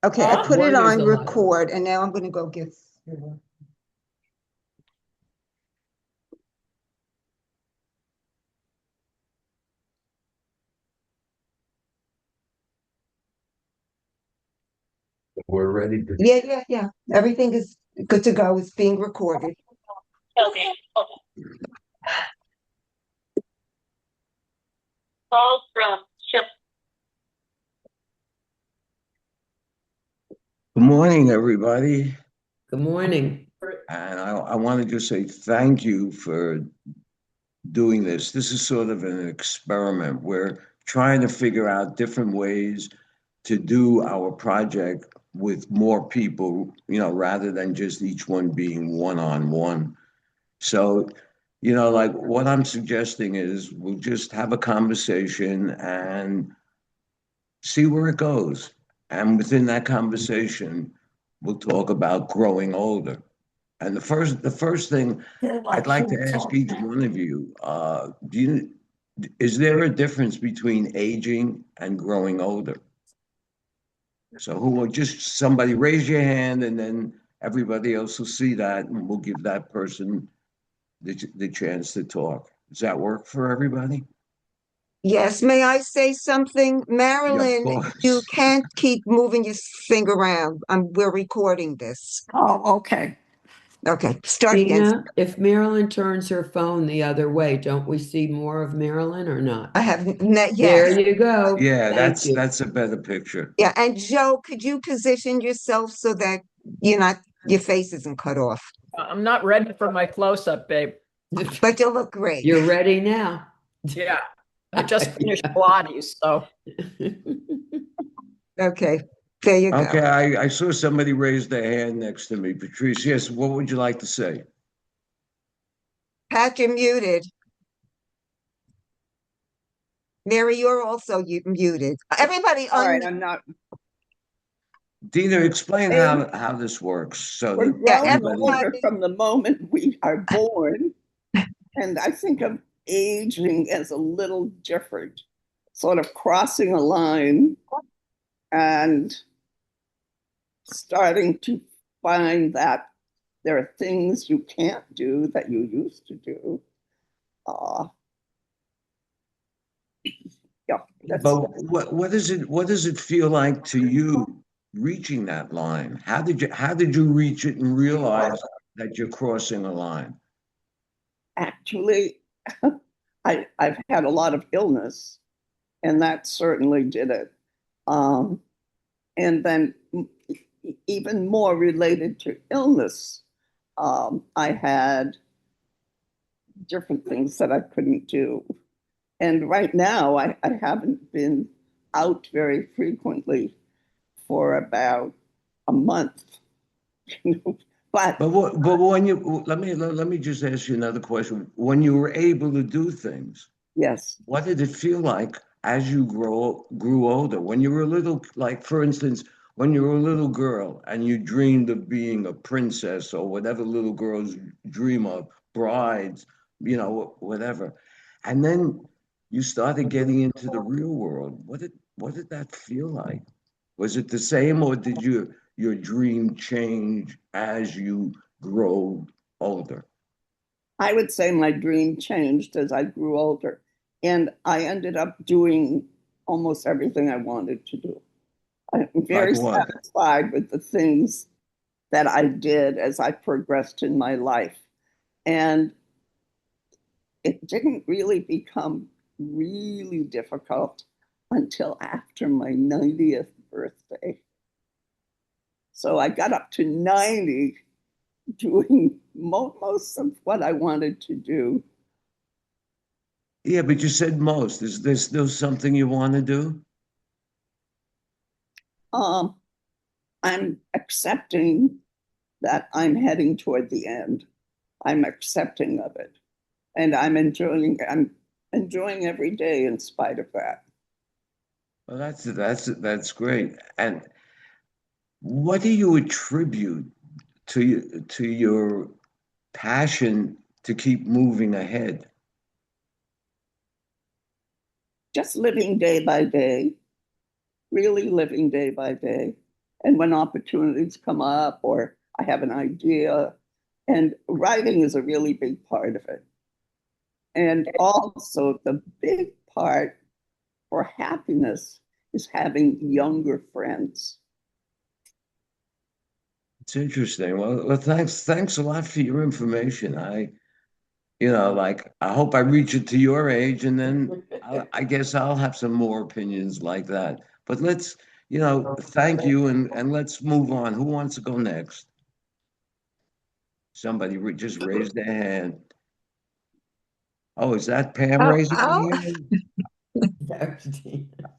Okay, I put it Wonders on a lot. record and now I'm gonna go get. We're ready to. Yeah, yeah, yeah. Everything is good to go. It's being recorded. Okay. Call from Chip. Good morning, everybody. Good morning. And I wanted to say thank you for doing this. This is sort of an experiment. We're trying to figure out different ways to do our project with more people, rather than just each one being one-on-one. So, like what I'm suggesting is we'll just have a conversation and see where it goes. And within that conversation, we'll talk about growing older. And the first thing I'd like to ask each one of you, is there a difference between aging and growing older? So who will just somebody raise your hand and then everybody else will see that and we'll give that person the chance to talk. Does that work for everybody? Yes, may I say something? Yeah, of Marilyn, you course. can't keep moving your thing around. We're recording this. Oh, okay. Okay, start again. Tina, if Marilyn turns her phone the other way, don't we see more of Marilyn or not? I have net, There yes. you go. Yeah, Thank that's you. that's a better picture. Yeah, and Joe, could you position yourself so that you're not, your face isn't cut off? I'm not ready for my close-up, babe. But you look great. You're ready now. Yeah, I just finished Pilates, so Okay, there you Okay, go. I saw somebody raise their hand next to me. Patrice, yes, what would you like to say? Pat, you're muted. Mary, you're also muted. Everybody All right, on, I'm not. Dina, explain Hey. how this works so We're that Yeah, growing everybody. older everybody. from the moment we are born. And I think of aging as a little different, sort of crossing a line and starting to find that there are things you can't do that you used to do. Uh, yeah, that's But what does it feel like to you reaching that line? How did you reach it and realize that you're crossing a line? actually, I've had a lot of illness, and that certainly did it. Um, and then even more related to illness, I had different things that I couldn't do. And right now, I haven't been out very frequently for about a month. You know, but But when you let me just ask you another question. When you were able to do things, yes, what did it feel like as you grew older? When you were a little, like for instance, when you were a little girl and you dreamed of being a princess or whatever little girls dream of, brides, whatever. And then you started getting into the real world. What did that feel like? Was it the same or did your dream change as you grow older? I would say my dream changed as I grew older. And I ended up doing almost everything I wanted to do. I'm Like very what? satisfied with the things that I did as I progressed in my life. And it didn't really become really difficult until after my 90th birthday. So I got up to 90 doing most of what I wanted to do. Yeah, but you said most. Is there still something you want to do? Um, I'm accepting that I'm heading toward the end. I'm accepting of it. And I'm enjoying every day in spite of that. Well, that's great. And what do you attribute to your passion to keep moving ahead? Just living day by day, really living day by day. And when opportunities come up or I have an idea, and writing is a really big part of it. And also the big part for happiness is having younger friends. It's interesting. Well, thanks a lot for your information. Like, I hope I reach it to your age, and then I guess I'll have some more opinions like that. But thank you, and let's move on. Who wants to go next? Somebody just raised their hand. Oh, is that Pam Oh, raising her oh, hand?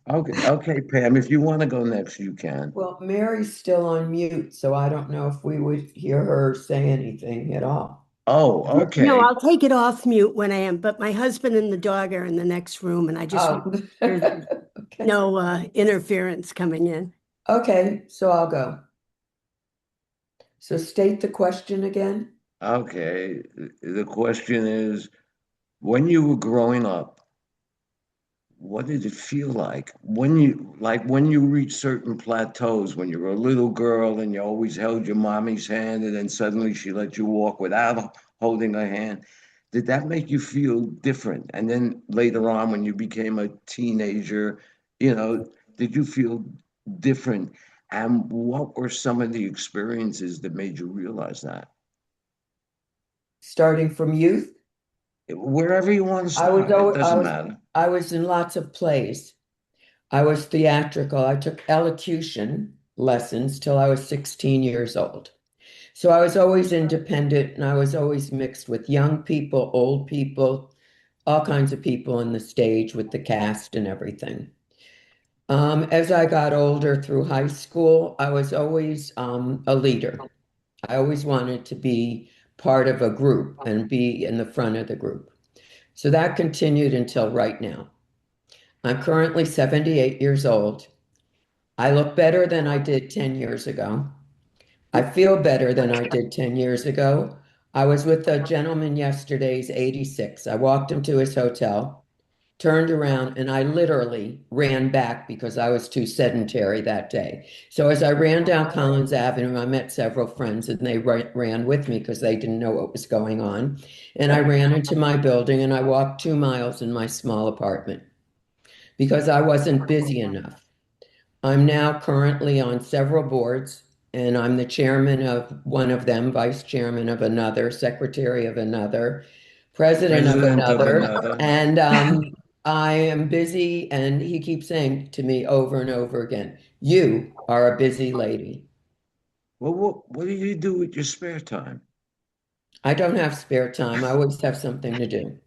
Okay, Pam, if you want to go next, you can. Well, Mary's still on mute, so I don't know if we would hear her say anything at all. Oh, No, okay. I'll take it off mute when I am, but my husband and the dog are in the next room and I just Oh, want there's okay. no interference coming in. Okay, so I'll go. So state the question again. Okay. The question is, when you were growing up, what did it feel like when you reach certain plateaus, when you were a little girl and you always held your mommy's hand and then suddenly she let you walk without holding her hand? Did that make you feel different? And then later on, when you became a teenager, did you feel different? And what were some of the experiences that made you realize that? Starting from youth, Wherever you want to I was start, it always, doesn't matter. I was in lots of plays. I was theatrical. I took elocution lessons till I was 16 years old. So I was always independent and I was always mixed with young people, old people, all kinds of people on the stage with the cast and everything. As I got older through high school, I was always a leader. I always wanted to be part of a group and be in the front of the group. So that continued until right now. I'm currently 78 years old. I look better than I did 10 years ago. I feel better than I did 10 years ago. I was with a gentleman yesterday, he's 86. I walked him to his hotel, turned around, and I literally ran back because I was too sedentary that day. So as I ran down Collins Avenue, I met several friends and they ran with me because they didn't know what was going on. And I ran into my building and I walked 2 miles in my small apartment because I wasn't busy enough. I'm now currently on several boards, and I'm the chairman of one of them, vice chairman of another, secretary of another, president of President of another. another. And I am busy, and he keeps saying to me over and over again, "You are a busy lady." Well, what do you do with your spare time? I don't have spare time. I always have something to do.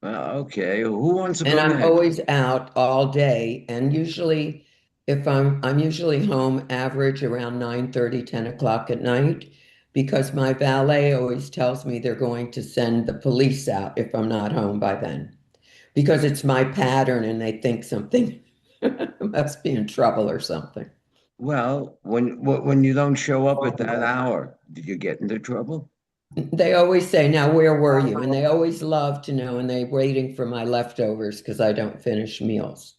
Okay, who wants to And go I'm next? always out all day. And usually if I'm usually home average around 9:30, 10 o'clock at night, because my valet always tells me they're going to send the police out if I'm not home by then. Because it's my pattern and they think something must be in trouble or something. Well, when you don't show up at that hour, do you get into trouble? They always say, "Now, where were you?" And they always love to know, and they're waiting for my leftovers because I don't finish meals.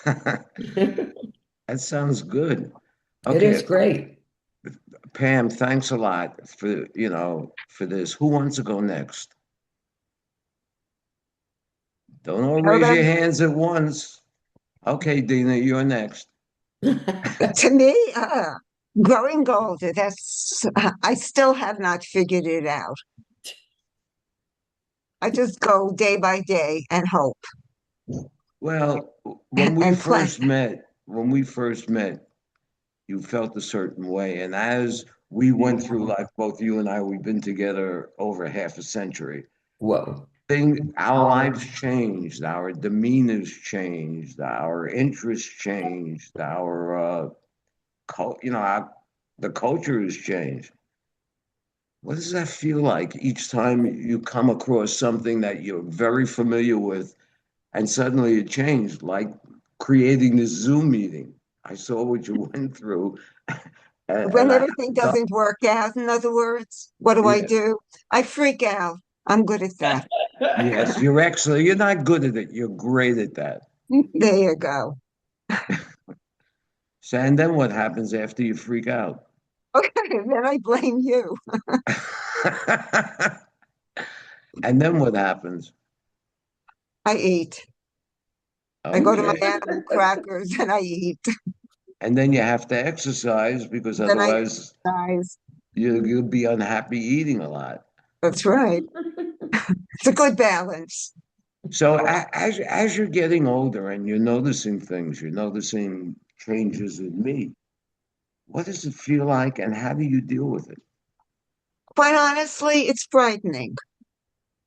That sounds good. It is Okay, great. Pam, thanks a lot for this. Who wants to go next? Don't all raise your hands at once. Okay, Dina, you're next. to me, growing older, I still have not figured it out. I just go day by day and hope Well, when we and plan. first met, you felt a certain way. And as we went through life, both you and I, we've been together over half a century. Whoa. Our lives changed, our demeanors changed, our interests changed, the culture has changed. What does that feel like each time you come across something that you're very familiar with and suddenly it changed, like creating this Zoom meeting? I saw what you went through. When And everything doesn't work out, in other words, what do I yeah, do? I freak out. I'm good at that. yes, you're excellent. You're not good at it. You're great at that. There you go. So, and then what happens after you freak out? Okay, then I blame you. And then what happens? I eat. I go to my Okay. animal crackers and I eat. And then you have to exercise because Then I otherwise exercise. you'll be unhappy eating a lot. That's right. It's a good balance. So as you're getting older and you're noticing things, you're noticing changes in me, what does it feel like and how do you deal with it? Quite honestly, it's frightening.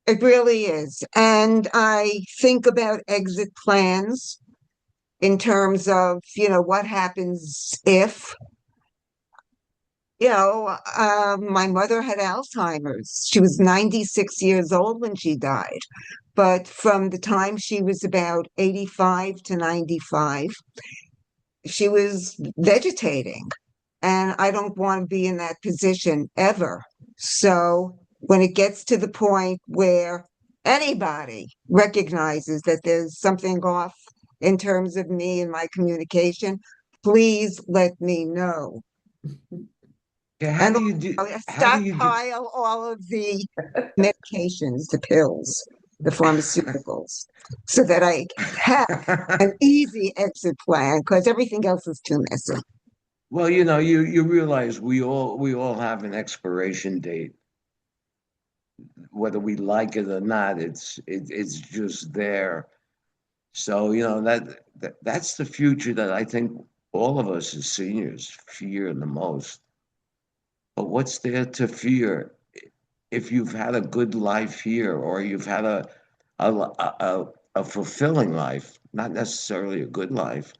It really is. And I think about exit plans in terms of, what happens if, my mother had Alzheimer's. She was 96 years old when she died. But from the time she was about 85 to 95, she was vegetating. And I don't want to be in that position ever. So when it gets to the point where anybody recognizes that there's something off in terms of me and my communication, please let me know. Yeah, And how do you do? stockpile all of the medications, the pills, the pharmaceuticals, so that I have an easy exit plan because everything else is too messy. Well, you realize we all have an expiration date, whether we like it or not. It's just there. So, that's the future that I think all of us as seniors fear the most. But what's there to fear if you've had a good life here or you've had a fulfilling life, not necessarily a good life?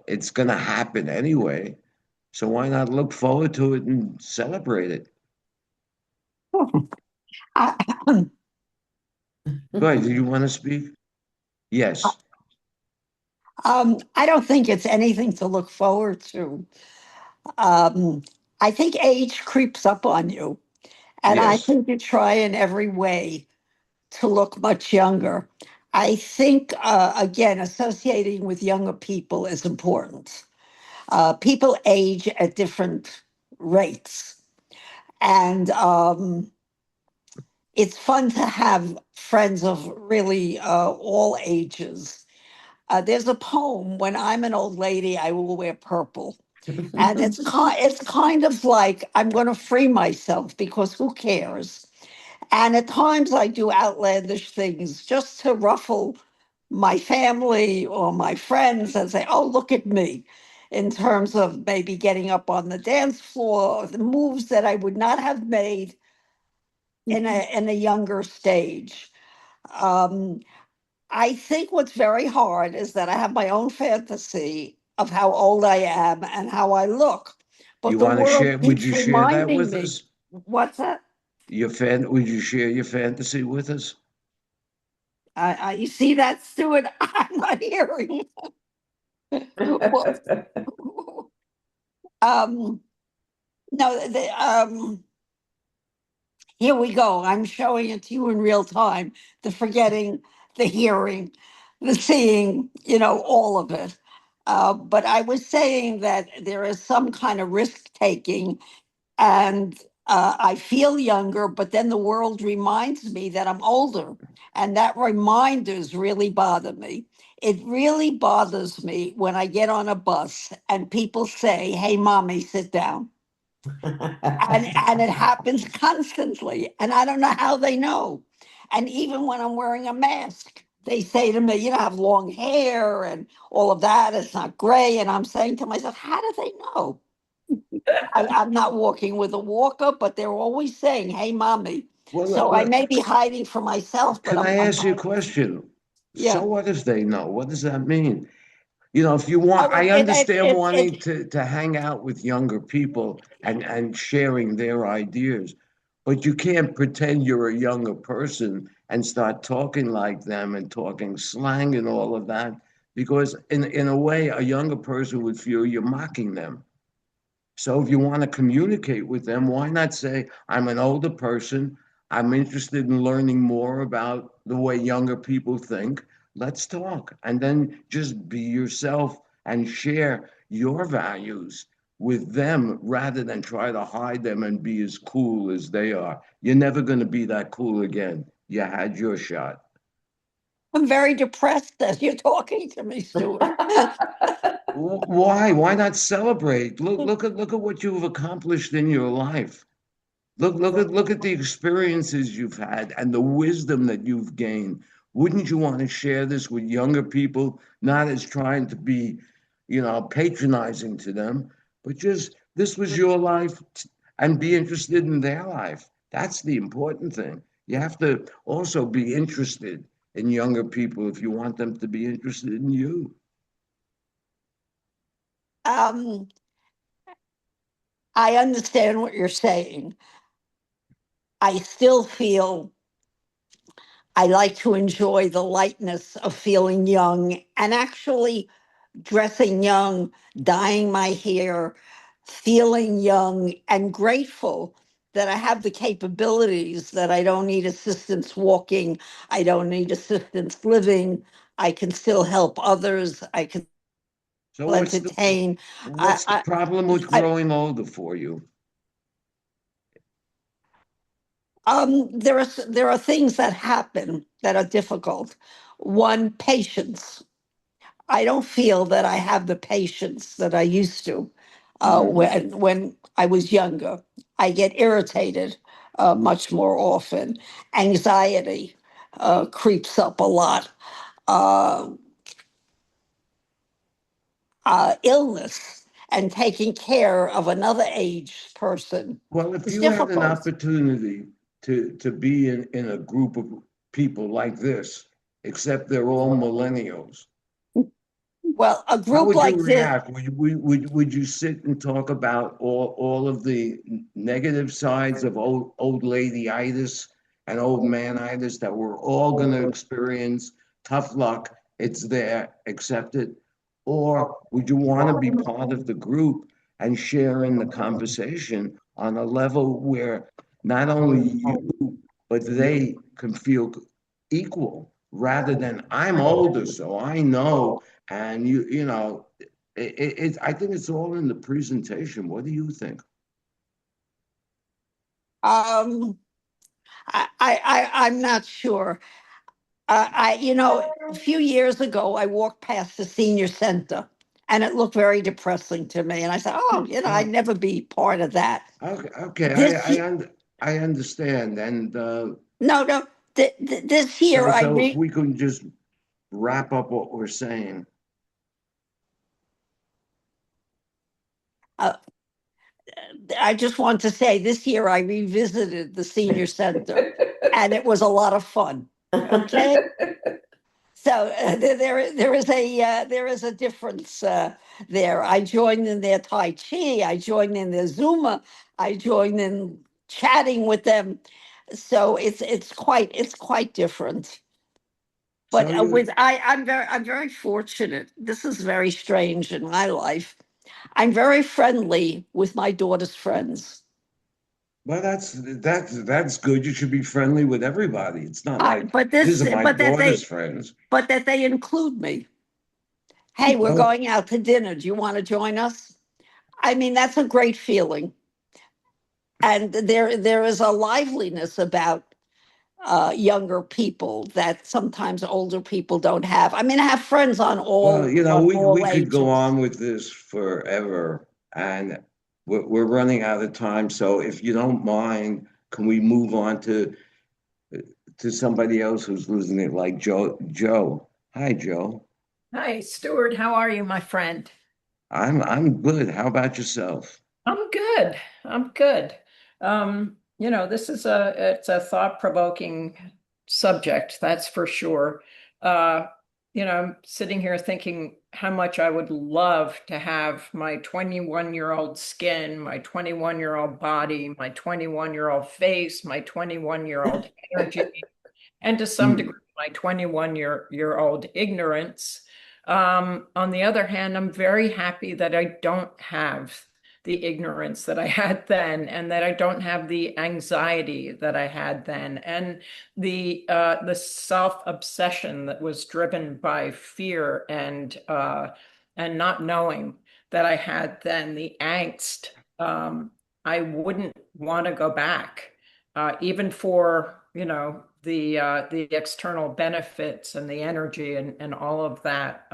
It's going to happen anyway. So why not look forward to it and celebrate it? I, Go ahead. Do you want to speak? Yes. I don't think it's anything to look forward to. Um, I think age creeps up on you, and I Yes. think you try in every way to look much younger. I think, again, associating with younger people is important. People age at different rates, and it's fun to have friends of really all ages. There's a poem, "When I'm an old lady, I will wear purple." And it's kind of like I'm going to free myself because who cares? And at times I do outlandish things just to ruffle my family or my friends and say, "Oh, look at me," in terms of maybe getting up on the dance floor, the moves that I would not have made in a younger stage. Um, I think what's very hard is that I have my own fantasy of how old I am and how I look. But You the want to world share? Would keeps you share that reminding with me, us? what's that? Would you share your fantasy with us? You see that, Stuart? I'm not hearing. Well, um, no, here we go. I'm showing it to you in real time. The forgetting, the hearing, the seeing, all of it. But I was saying that there is some kind of risk taking, and I feel younger, but then the world reminds me that I'm older. And that reminders really bother me. It really bothers me when I get on a bus and people say, "Hey, mommy, sit down." And it happens constantly. And I don't know how they know. And even when I'm wearing a mask, they say to me, "You don't have long hair and all of that. It's not gray." And I'm saying to myself, how do they know? I'm not walking with a walker, but they're always saying, "Hey, mommy." Well, So I may be hiding from myself, but can I I'm ask you a hiding. question? So Yeah. what if they know? What does that mean? If you want, Oh, I understand wanting it to hang out with younger people and sharing their ideas, but you can't pretend you're a younger person and start talking like them and talking slang and all of that, because in a way, a younger person would feel you're mocking them. So if you want to communicate with them, why not say, "I'm an older person. I'm interested in learning more about the way younger people think. Let's talk." And then just be yourself and share your values with them rather than try to hide them and be as cool as they are. You're never going to be that cool again. You had your shot. I'm very depressed as you're talking to me, Stuart. Why? Why not celebrate? Look at what you've accomplished in your life. Look at the experiences you've had and the wisdom that you've gained. Wouldn't you want to share this with younger people, not as trying to be, patronizing to them, but just this was your life and be interested in their life. That's the important thing. You have to also be interested in younger people if you want them to be interested in you. Um, I understand what you're saying. I still feel I like to enjoy the lightness of feeling young and actually dressing young, dyeing my hair, feeling young, and grateful that I have the capabilities, that I don't need assistance walking, I don't need assistance living, I can still help others, I can So still entertain. what's the I, problem with I, growing older for you? there are things that happen that are difficult. One, patience. I don't feel that I have the patience that I used to when I was younger. I get irritated much more often. Anxiety creeps up a lot. Uh, Illness and taking care of another aged person Well, if is you had an difficult. opportunity to be in a group of people like this, except they're all millennials, Well, a how group would you like this, react? Would you sit and talk about all of the negative sides of old ladyitis and old manitis that we're all going to experience? Tough luck, it's there, accept it. Or would you want to be part of the group and share in the conversation on a level where not only you, but they can feel equal rather than I'm older, so I know, and I think it's all in the presentation. What do you think? um, I'm not sure. A few years ago, I walked past the senior center and it looked very depressing to me. And I said, oh, I'd Oh, never be part of that. okay, This, I understand, and no, no, this year so if we can just wrap up what we're saying. uh, I just want to say this year I revisited the senior center and it was a lot of fun. Okay. So there is a difference there. I joined in their Tai Chi. I joined in their Zumba. I joined in chatting with them. So it's quite different. But So you, I'm very fortunate. This is very strange in my life. I'm very friendly with my daughter's friends. well, that's good. You should be friendly with everybody. It's not like But these this are my but that daughter's they friends. but that they include me. Hey, we're Well, going out to dinner. Do you want to join us? I mean, that's a great feeling. And there is a liveliness about younger people that sometimes older people don't have. I mean, I have friends on well, we all could go ages. on with this forever, and we're running out of time. So if you don't mind, can we move on to somebody else who's losing it, like Joe? Joe, hi, Joe. Hi, Stuart. How are you, my friend? I'm good. How about yourself? I'm good. I'm good. This is it's a thought-provoking subject, that's for sure. Uh, I'm sitting here thinking how much I would love to have my 21-year-old skin, my 21-year-old body, my 21-year-old face, my 21-year-old energy, and to some Hmm. degree, my 21-year-old ignorance. On the other hand, I'm very happy that I don't have the ignorance that I had then, and that I don't have the anxiety that I had then, and the self-obsession that was driven by fear and not knowing that I had then the angst, I wouldn't want to go back, even for, the external benefits and the energy and all of that.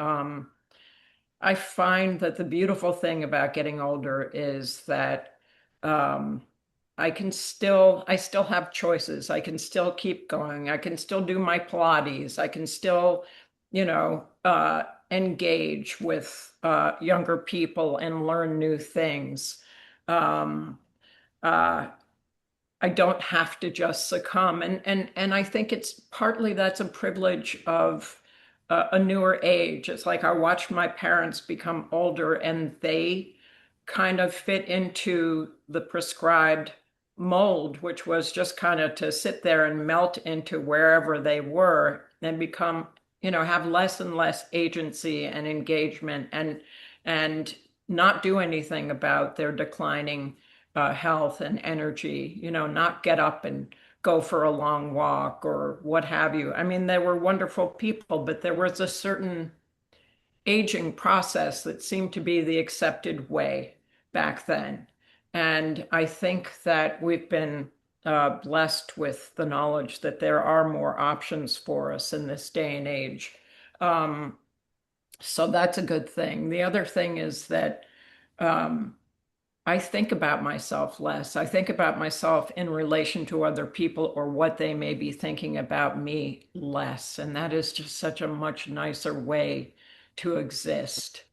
I find that the beautiful thing about getting older is that um, I still have choices. I can still keep going. I can still do my Pilates. I can still, engage with younger people and learn new things. Um, uh, I don't have to just succumb. And I think it's partly that's a privilege of a newer age. It's like I watched my parents become older and they kind of fit into the prescribed mold, which was just kind of to sit there and melt into wherever they were and become, have less and less agency and engagement and not do anything about their declining health and energy, not get up and go for a long walk or what have you. I mean, they were wonderful people, but there was a certain aging process that seemed to be the accepted way back then. And I think that we've been blessed with the knowledge that there are more options for us in this day and age. Um, so that's a good thing. The other thing is that um, I think about myself less. I think about myself in relation to other people or what they may be thinking about me less. And that is just such a much nicer way to exist.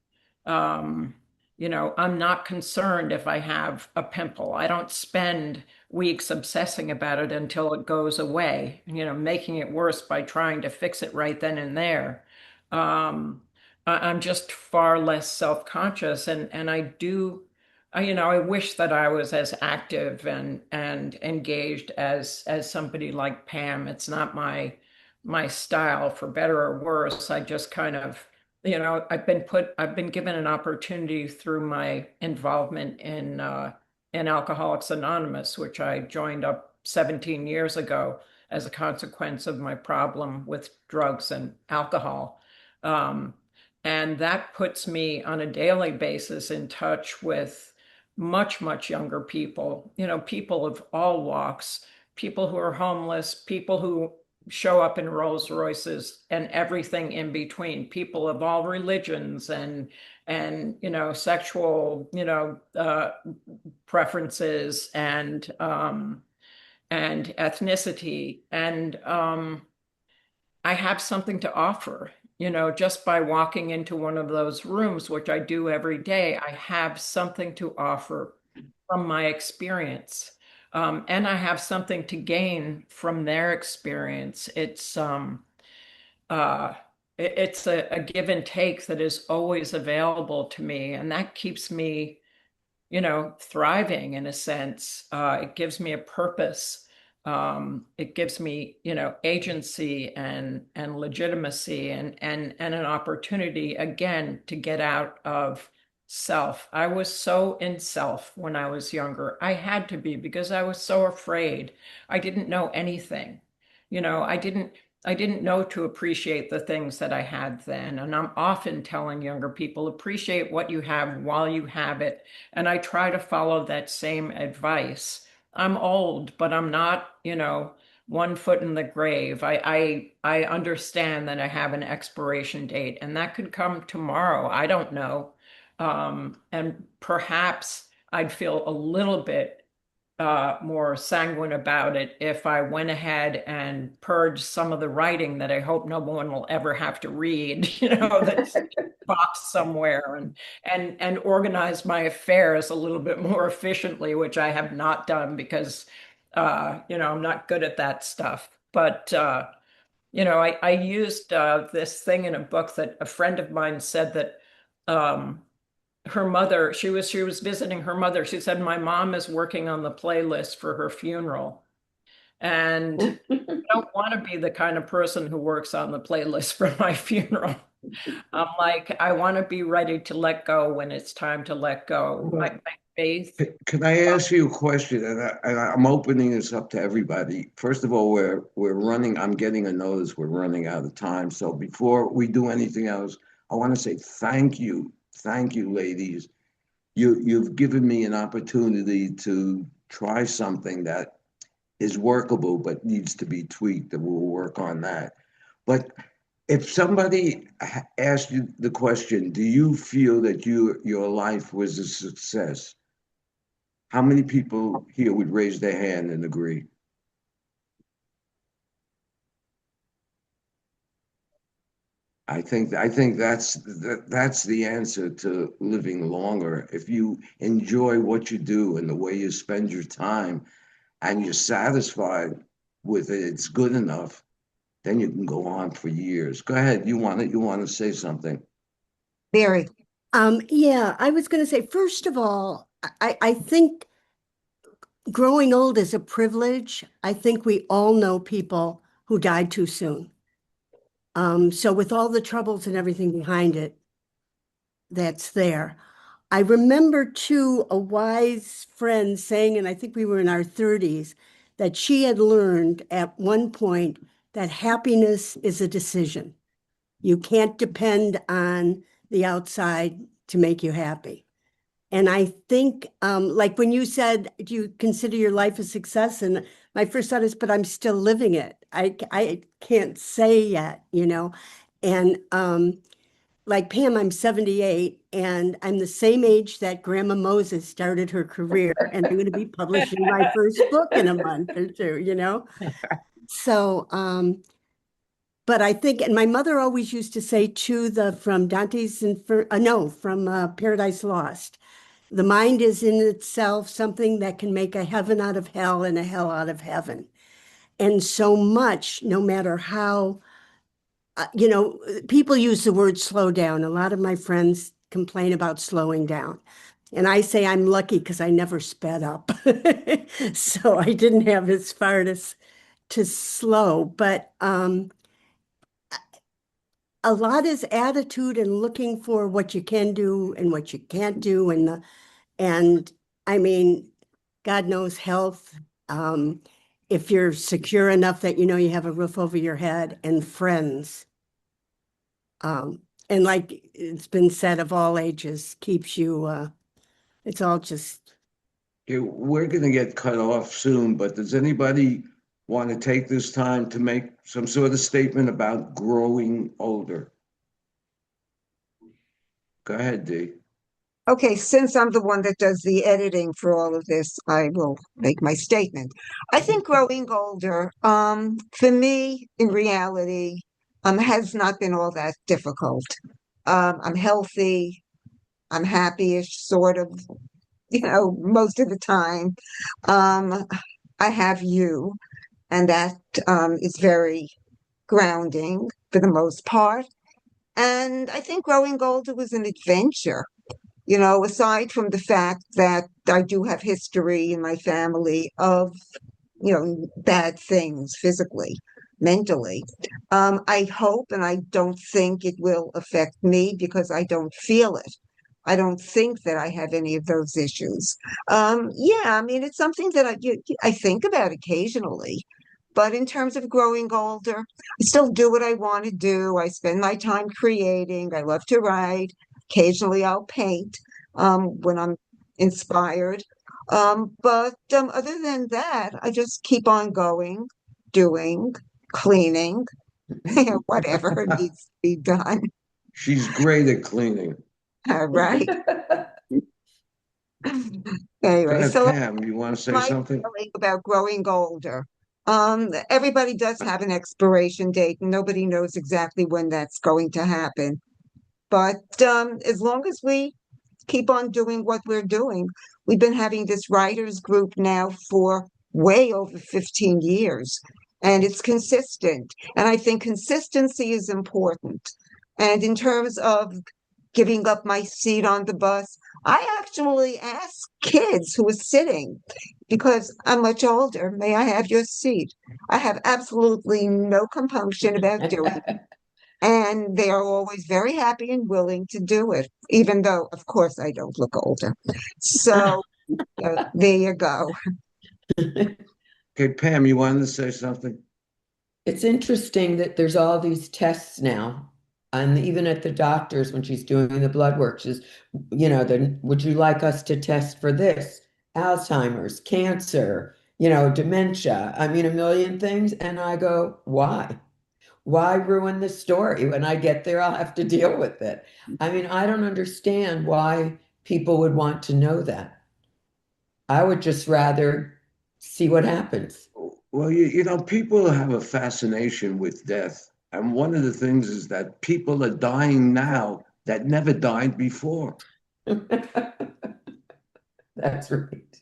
Um, I'm not concerned if I have a pimple. I don't spend weeks obsessing about it until it goes away, making it worse by trying to fix it right then and there. Um, I'm just far less self-conscious and I do I wish that I was as active and engaged as somebody like Pam. It's not my style, for better or worse. I just kind of, I've been given an opportunity through my involvement in Alcoholics Anonymous, which I joined up 17 years ago as a consequence of my problem with drugs and alcohol. Um, and that puts me on a daily basis in touch with much, much younger people, people of all walks, people who are homeless, people who show up in Rolls Royces and everything in between, people of all religions and sexual, preferences and ethnicity. And I have something to offer. Just by walking into one of those rooms, which I do every day, I have something to offer from my experience. And I have something to gain from their experience. Uh, it's a give and take that is always available to me. And that keeps me, thriving in a sense. It gives me a purpose. It gives me, agency and legitimacy and an opportunity again to get out of self. I was so in self when I was younger. I had to be because I was so afraid. I didn't know anything. I didn't know to appreciate the things that I had then. And I'm often telling younger people, appreciate what you have while you have it. And I try to follow that same advice. I'm old, but I'm not, one foot in the grave. I understand that I have an expiration date and that could come tomorrow. I don't know. And perhaps I'd feel a little bit more sanguine about it if I went ahead and purged some of the writing that I hope no one will ever have to read, that's boxed somewhere and organize my affairs a little bit more efficiently, which I have not done because I'm not good at that stuff. But I used this thing in a book that a friend of mine said that her mother, she was visiting her mother. She said, my mom is working on the playlist for her funeral. And I don't want to be the kind of person who works on the playlist for my funeral. I'm like, I want to be ready to let go when it's time to let go. My faith. Can I ask you a question? And I'm opening this up to everybody. First of all, we're running. I'm getting a notice we're running out of time. So before we do anything else, I want to say thank you thank you, ladies. You've given me an opportunity to try something that is workable but needs to be tweaked, and we'll work on that. But if somebody asked you the question, do you feel that your life was a success? How many people here would raise their hand and agree? I think that's the answer to living longer. If you enjoy what you do and the way you spend your time, and you're satisfied with it, it's good enough, then you can go on for years. Go ahead. You want to say something? Mary. Yeah, I was going to say, first of all, I think growing old is a privilege. I think we all know people who died too soon. So with all the troubles and everything behind it, that's there. I remember too a wise friend saying, and I think we were in our 30s, that she had learned at one point that happiness is a decision. You can't depend on the outside to make you happy. And I think, like when you said, do you consider your life a success? And my first thought is, but I'm still living it. I can't say yet, you know. And like Pam, I'm 78 and I'm the same age that Grandma Moses started her career. And I'm going to be publishing my first book in a month or two, you know. So, but I think, and my mother always used to say too, from Dante's from Paradise Lost, the mind is in itself something that can make a heaven out of hell and a hell out of heaven. And so much, no matter how, you know, people use the word slow down. A lot of my friends complain about slowing down. And I say I'm lucky because I never sped up. So I didn't have as far to slow. But a lot is attitude and looking for what you can do and what you can't do. And I mean, God knows health. If you're secure enough that you know you have a roof over your head and friends. And like it's been said, of all ages, keeps you, it's all just. Okay, we're going to get cut off soon, but does anybody want to take this time to make some sort of statement about growing older? Go ahead, Dee. Okay, since I'm the one that does the editing for all of this, I will make my statement. I think growing older, for me, in reality, has not been all that difficult. I'm healthy, I'm happy-ish, sort of, you know, most of the time. I have you, and that is very grounding for the most part. And I think growing older was an adventure. You know, aside from the fact that I do have history in my family of, you know, bad things physically, mentally, I hope and I don't think it will affect me because I don't feel it. I don't think that I have any of those issues. Yeah, I mean, it's something that I think about occasionally. But in terms of growing older, I still do what I want to do. I spend my time creating. I love to write. Occasionally, I'll paint when I'm inspired. But other than that, I just keep on going, doing, cleaning, whatever needs to be done. She's great at cleaning. All right. Go Anyway, ahead, so Pam, you want to say my something? feeling about growing older. Everybody does have an expiration date, and nobody knows exactly when that's going to happen. But as long as we keep on doing what we're doing, we've been having this writers group now for way over 15 years, and it's consistent. And I think consistency is important. And in terms of giving up my seat on the bus, I actually asked kids who were sitting because I'm much older, may I have your seat? I have absolutely no compunction about doing it. And they are always very happy and willing to do it, even though, of course, I don't look older. So there you go. Okay, Pam, you wanted to say something? It's interesting that there's all these tests now And even at the doctor's when she's doing the blood work, she's, then would you like us to test for this? Alzheimer's, cancer, dementia. I mean, a million things. And I go, why? Why ruin the story? When I get there, I'll have to deal with it. I mean, I don't understand why people would want to know that. I would just rather see what happens. Well, people have a fascination with death. And one of the things is that people are dying now that never died before. That's right.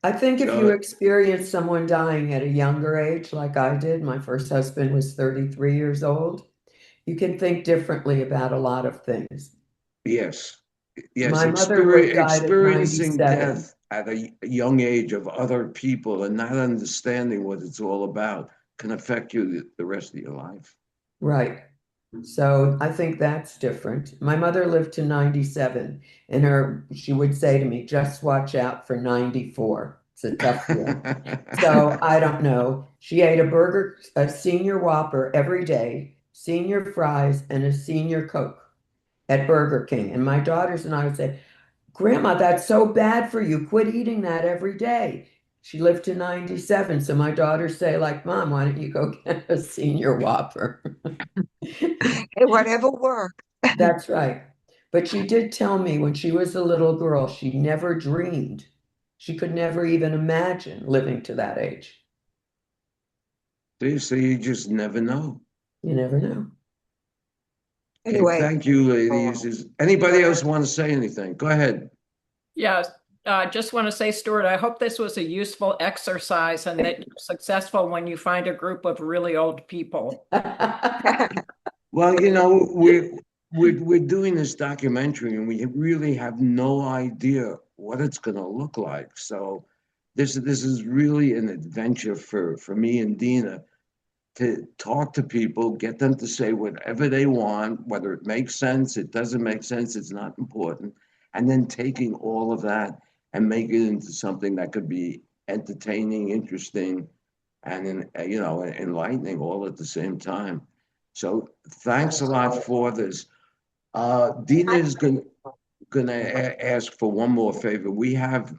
I think if you So- experience someone dying at a younger age, like I did, my first husband was 33 years old, you can think differently about a lot of things. Yes. My mother died at Experiencing 97. death at a young age of other people and not understanding what it's all about can affect you the rest of your life. Right. So I think that's different. My mother lived to 97, and she would say to me, just watch out for 94. It's a tough one. So I don't know. She ate a senior Whopper every day, senior fries, and a senior Coke at Burger King. And my daughters and I would say, Grandma, that's so bad for you. Quit eating that every day. She lived to 97. So my daughters say, like, Mom, why don't you go get a senior Whopper? Whatever works. That's right. But she did tell me when she was a little girl, she never dreamed. She could never even imagine living to that age. So you just never know. You never know. Okay, Anyway. thank you, ladies. Is anybody else want to say anything? Go ahead. Yeah, just want to say, Stuart, I hope this was a useful exercise and that you're successful when you find a group of really old people. Well, we're doing this documentary and we really have no idea what it's going to look like. So this is really an adventure for me and Dina to talk to people, get them to say whatever they want, whether it makes sense, it doesn't make sense, it's not important, and then taking all of that and make it into something that could be entertaining, interesting, and enlightening all at the same time. So thanks a lot for this. Dina is gonna ask for one more favor. We have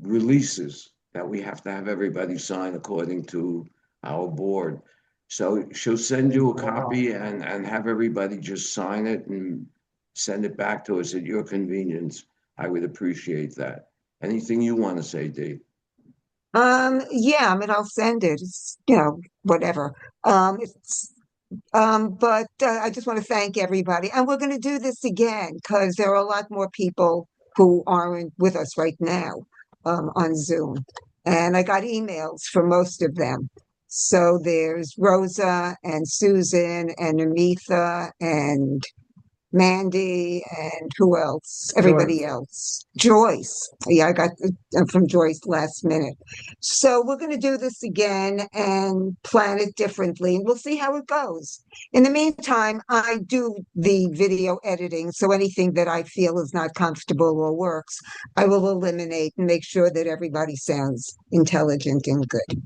releases that we have to have everybody sign according to our board. So she'll send you a copy and have everybody just sign it and send it back to us at your convenience. I would appreciate that. Anything you want to say, Dee? Yeah, I mean, I'll send it. It's, whatever. But I just want to thank everybody. And we're going to do this again because there are a lot more people who aren't with us right now on Zoom. And I got emails from most of them. So there's Rosa and Susan and Amitha and Mandy and who else? Everybody else. Joyce. Yeah, I got from Joyce last minute. So we're going to do this again and plan it differently, and we'll see how it goes. In the meantime, I do the video editing, so anything that I feel is not comfortable or works, I will eliminate and make sure that everybody sounds intelligent and good.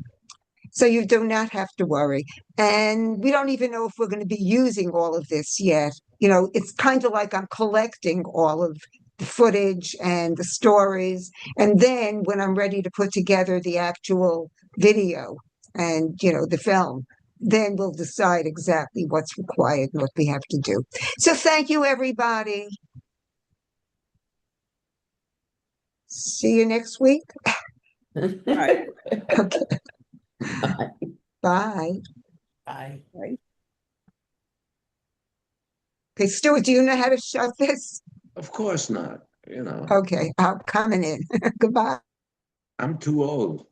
So you do not have to worry. And we don't even know if we're going to be using all of this yet. It's kind of like I'm collecting all of the footage and the stories. And then when I'm ready to put together the actual video and, the film, then we'll decide exactly what's required and what we have to do. So thank you, everybody. See you next week. Right. Okay. Bye. Bye. Okay, Stuart, do you know how to shut this? Of course not. Okay, I'm coming in. Goodbye. I'm too old.